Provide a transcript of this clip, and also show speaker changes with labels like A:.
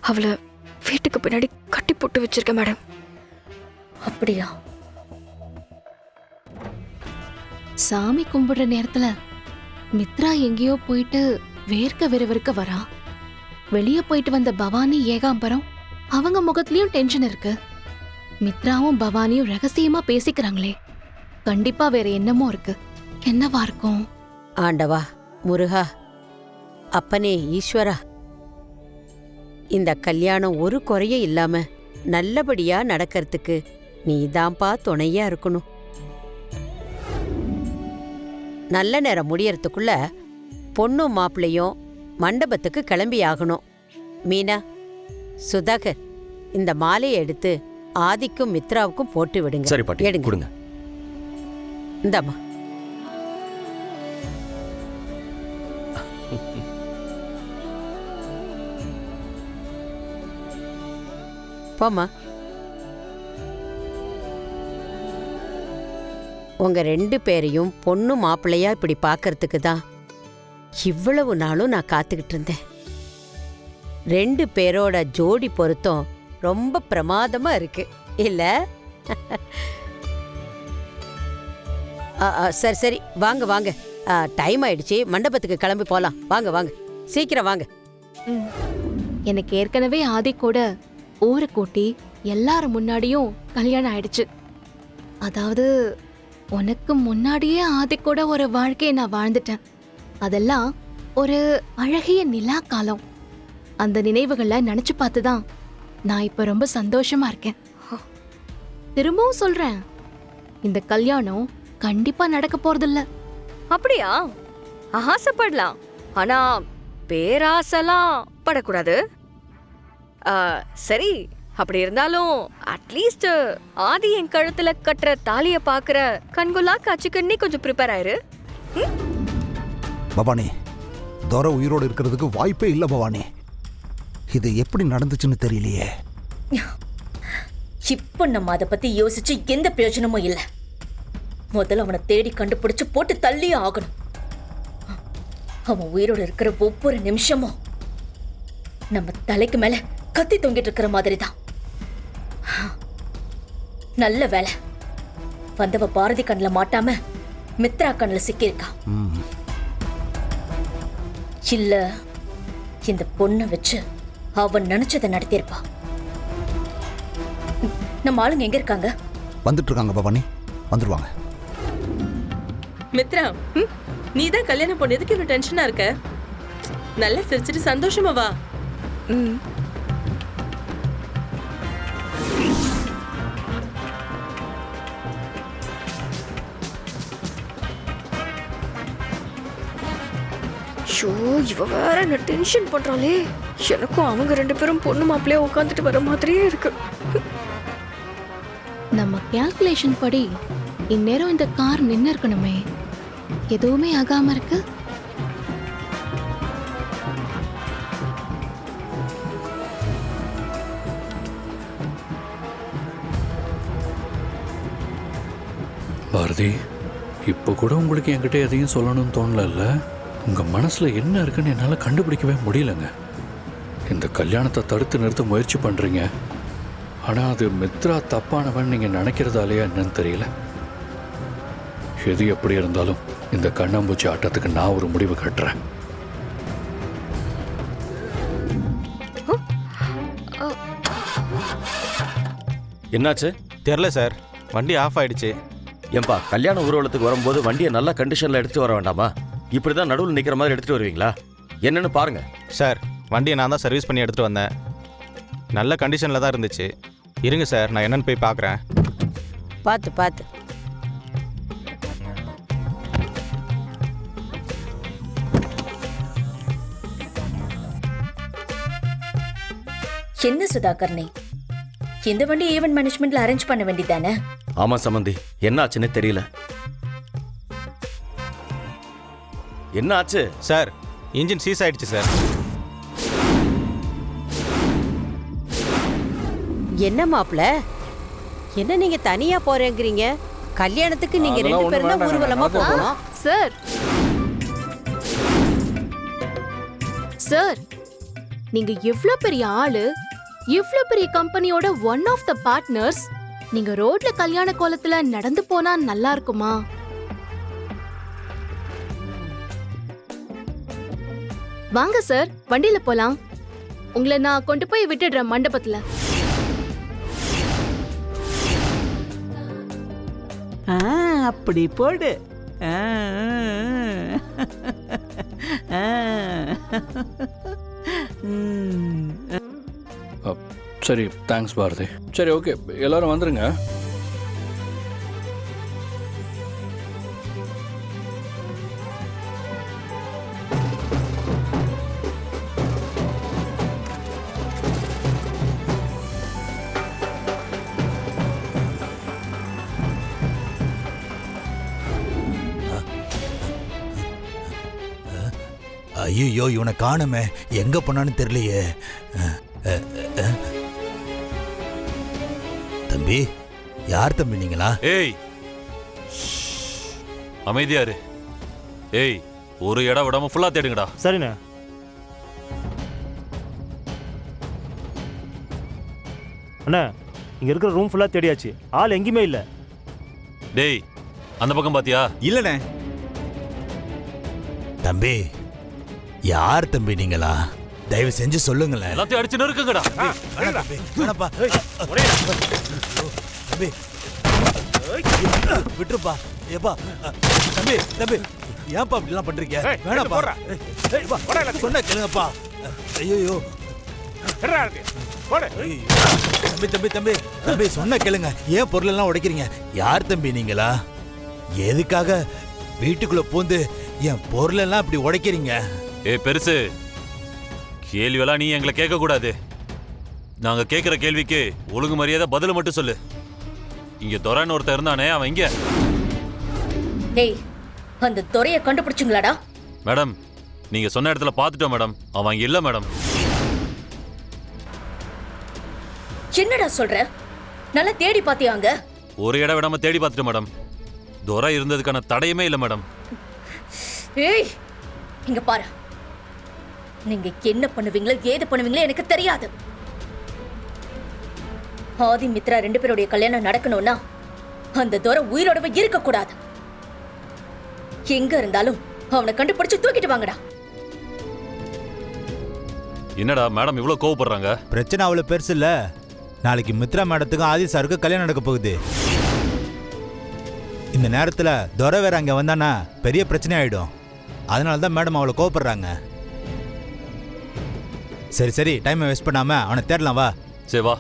A: அவளை வீட்டுக்கு பின்னாடி கட்டி போட்டு வச்சிருக்கேன் மேடம்.
B: அப்படியா?
C: சாமி கும்பிடுற நேரத்துல மித்ரா எங்கேயோ போயிட்டு வேர்க்க விறுவிறுக்க வரா. வெளியே போயிட்டு வந்த பவானி ஏகாம்பரம் அவங்க முகத்திலயும் டென்ஷன் இருக்கு. மித்ராவும் பவானியும் ரகசியமா பேசிக்கிறாங்களே, கண்டிப்பா வேற என்னமோ இருக்கு. என்னவா இருக்கும்?
D: ஆண்டவா முருகா, அப்பனே ஈஸ்வரா, இந்த கல்யாணம் ஒரு குறையும் இல்லாம நல்லபடியா நடக்கிறதுக்கு நீதான்ப்பா துணையா இருக்கணும். நல்ல நேரம் முடியறதுக்குள்ள பொண்ணும் மாப்பிள்ளையும் மண்டபத்துக்கு கிளம்பி ஆகணும். மீனா, சுதாகர், இந்த மாலையை எடுத்து ஆதிக்கும் மித்ராவுக்கும் போட்டு விடுங்க.
E: சரி பாட்டி,
D: எடுங்க.
E: கொடுங்க.
D: இந்தாம்மா. போம்மா. உங்க 2 பேரையும் பொண்ணு மாப்பிள்ளையா இப்படி பார்க்கறதுக்கு தான் இவ்வளவு நாளும் நான் காத்துக்கிட்டு இருந்தேன். 2 பேரோட ஜோடி பொருத்தம் ரொம்ப பிரமாதமா இருக்கு இல்ல? சரி சரி, வாங்க வாங்க, டைம் ஆயிடுச்சு, மண்டபத்துக்கு கிளம்பி போலாம். வாங்க வாங்க, சீக்கிரம் வாங்க.
C: எனக்கு ஏற்கனவே ஆதி கூட ஊரை கூட்டி எல்லாரும் முன்னாடியும் கல்யாணம் ஆயிடுச்சு. அதாவது உனக்கு முன்னாடியே ஆதி கூட ஒரு வாழ்க்கையை நான் வாழ்ந்துட்டேன். அதெல்லாம் ஒரு அழகிய நிலா காலம். அந்த நினைவுகளை நினைச்சு பார்த்துதான் நான் இப்ப ரொம்ப சந்தோஷமா இருக்கேன். திரும்பவும் சொல்றேன், இந்த கல்யாணம் கண்டிப்பா நடக்க போறதில்ல.
A: அப்படியா? ஆசைப்படலாம், ஆனா பேராசெல்லாம் படக்கூடாது. சரி, அப்படி இருந்தாலும் அட்லீஸ்ட் ஆதி என் கழுத்துல கட்டுற தாலிய பாக்குற கண்குலா காட்சிக்கு நீ கொஞ்சம் ப்ரிப்பேர் ஆயிரு.
F: பவானி, துரை உயிரோடு இருக்கிறதுக்கு வாய்ப்பே இல்லை பவானி. இது எப்படி நடந்துச்சுன்னு தெரியலையே.
B: இப்ப நம்ம அதை பத்தி யோசிச்சு எந்த பிரயோஜனமும் இல்ல. முதல்ல அவனை தேடி கண்டுபிடிச்சு போட்டு தள்ளியே ஆகணும். அவன் உயிரோடு இருக்கிற ஒவ்வொரு நிமிஷமும் நம்ம தலைக்கு மேல கத்தி தொங்கிட்டு இருக்கிற மாதிரிதான். நல்ல வேலை, வந்தவ பாரதி கண்ணில் மாட்டாம மித்ரா கண்ணில் சிக்கியிருக்கா. இல்ல இந்த பொண்ணை வச்சு அவன் நினைச்சதை நடத்தியிருப்பா. நம்ம ஆளுங்க எங்க இருக்காங்க?
F: வந்துட்டு இருக்காங்க பவானி, வந்துருவாங்க.
G: மித்ரா, நீ தான் கல்யாணம் பொண்ணு, எதுக்கு இவ்வளவு டென்ஷனா இருக்க? நல்லா சிரிச்சிட்டு சந்தோஷமா வா.
A: ஷோ, இவ வேற என்ன டென்ஷன் பண்றாளே. எனக்கும் அவங்க 2 பேரும் பொண்ணு மாப்பிள்ளையா உட்காந்துட்டு வர மாதிரியே இருக்கு.
C: நம்ம கால்குலேஷன் படி இந்நேரம் இந்த கார் நின்று இருக்கணுமே, எதுவுமே ஆகாம இருக்கு.
H: பாரதி, இப்போ கூட உங்களுக்கு என்கிட்ட எதையும் சொல்லணும்னு தோணல. உங்க மனசுல என்ன இருக்குன்னு என்னால கண்டுபிடிக்கவே முடியலங்க. இந்த கல்யாணத்தை தடுத்து நிறுத்த முயற்சி பண்றீங்க, ஆனா அது மித்ரா தப்பானவன் நீங்க நினைக்கிறதாலேயா என்னன்னு தெரியல. எது எப்படி இருந்தாலும் இந்த கண்ணாம்பூச்சி ஆட்டத்துக்கு நான் ஒரு முடிவு கட்டுறேன்.
E: என்னாச்சு?
I: தெரில சார், வண்டி ஆஃப் ஆயிடுச்சு.
E: ஏன்பா, கல்யாண ஊர்வலத்துக்கு வரும்போது வண்டியை நல்ல கண்டிஷன்ல எடுத்துட்டு வர வேண்டாமா? இப்படிதான் நடுவில் நிக்கிற மாதிரி எடுத்துட்டு வருவீங்களா? என்னன்னு பாருங்க.
I: சார், வண்டியை நான் தான் சர்வீஸ் பண்ணி எடுத்துட்டு வந்தேன். நல்ல கண்டிஷனில் தான் இருந்துச்சு. இருங்க சார், நான் என்னன்னு போய் பார்க்குறேன்.
D: பார்த்து பார்த்து.
B: என்ன சுதாகர், நீ இந்த வண்டி ஈவென்ட் மேனேஜ்மெண்ட்ல அரேஞ்ச் பண்ண வேண்டியதானே?
E: ஆமா சம்பந்தி, என்ன ஆச்சுன்னு தெரியல. என்ன ஆச்சு
I: சார்? இன்ஜின் சீஸ் ஆயிடுச்சு சார்.
D: என்ன மாப்பிள்ள, என்ன நீங்க தனியா போறேங்கிறீங்க? கல்யாணத்துக்கு நீங்க 2 பேரும் தான் ஊர்வலமா போகணும்.
C: சார் சார், நீங்க எவ்ளோ பெரிய ஆளு, இவ்ளோ பெரிய கம்பெனியோட ஒன் ஆஃப் த பார்ட்னர்ஸ். நீங்க ரோட்ல கல்யாண கோலத்துல நடந்து போனா நல்லா இருக்குமா? வாங்க சார், வண்டியில போலாம். உங்களை நான் கொண்டு போய் விட்டுடுறேன் மண்டபத்துல.
J: அப்படி போடு.
H: சரி, தேங்க்ஸ் பாரதி. சரி, ஓகே, எல்லாரும் வந்துருங்க.
K: ஐயோ, இவனை காணுமே, எங்க போனான்னு தெரியலையே. தம்பி, யார் தம்பி நீங்களா?
L: ஏய், அமைதியாரு. ஏய், ஒரு இடம் விடாம ஃபுல்லா தேடுங்கடா.
M: சரிண்ணே. அண்ணா, இங்க இருக்கிற ரூம் ஃபுல்லா தேடியாச்சு, ஆள் எங்கேயுமே இல்ல.
L: டேய், அந்த பக்கம் பாத்தியா?
K: இல்லண்ணே. தம்பி, யார் தம்பி நீங்களா? தயவு செஞ்சு சொல்லுங்களேன்.
L: எல்லாத்தையும் அடிச்சு நெருக்குங்கடா.
K: தம்பி, விட்டுருப்பா. ஏப்பா தம்பி, தம்பி, ஏன்பா இப்படி எல்லாம் பண்றீங்க? வேணாப்பா, சொன்ன கேளுங்கப்பா. ஐயோ, தம்பி தம்பி தம்பி தம்பி, சொன்ன கேளுங்க. ஏன் பொருள் எல்லாம் உடைக்கிறீங்க? யார் தம்பி நீங்களா? எதுக்காக வீட்டுக்குள்ள பூந்து என் பொருள் எல்லாம் இப்படி உடைக்கிறீங்க?
L: ஏய் பெருசு, கேள்வியெல்லாம் நீ எங்களை கேட்க கூடாது. நாங்க கேட்கிற கேள்விக்கு ஒழுங்கு மரியாதை பதில் மட்டும் சொல்லு. இங்க துரைன்னு ஒருத்தர் இருந்தானே, அவன் இங்க.
B: டேய், அந்த துரையை கண்டுபிடிச்சுங்களாடா?
L: மேடம், நீங்க சொன்ன இடத்துல பார்த்துட்டோம் மேடம். அவன் இங்க இல்ல மேடம்.
B: என்னடா சொல்ற? நல்லா தேடி பாத்தியாங்க?
L: ஒரு இடம் விடாம தேடி பார்த்துட்டோம் மேடம். துரை இருந்ததுக்கான தடையுமே இல்ல மேடம்.
B: ஏய், இங்க பாரு. நீங்க என்ன பண்ணுவீங்களோ ஏது பண்ணுவீங்களோ எனக்கு தெரியாது. ஆதி மித்ரா 2 பேருடைய கல்யாணம் நடக்கணும்னா அந்த துரை உயிரோடவே இருக்க கூடாது. எங்க இருந்தாலும் அவனை கண்டுபிடிச்சு தூக்கிட்டு வாங்கடா.
L: என்னடா மேடம் இவ்வளவு கோவப்படுறாங்க?
K: பிரச்சனை அவ்வளவு பெருசு இல்ல. நாளைக்கு மித்ரா மேடத்துக்கும் ஆதி சாருக்கு கல்யாணம் நடக்க போகுது. இந்த நேரத்துல துரை வேற அங்க வந்தானா பெரிய பிரச்சனை ஆயிடும். அதனாலதான் மேடம் அவளை கோவப்படுறாங்க. சரி சரி, டைமை வேஸ்ட் பண்ணாம அவனை தேடலாம், வா.
L: சரி வா.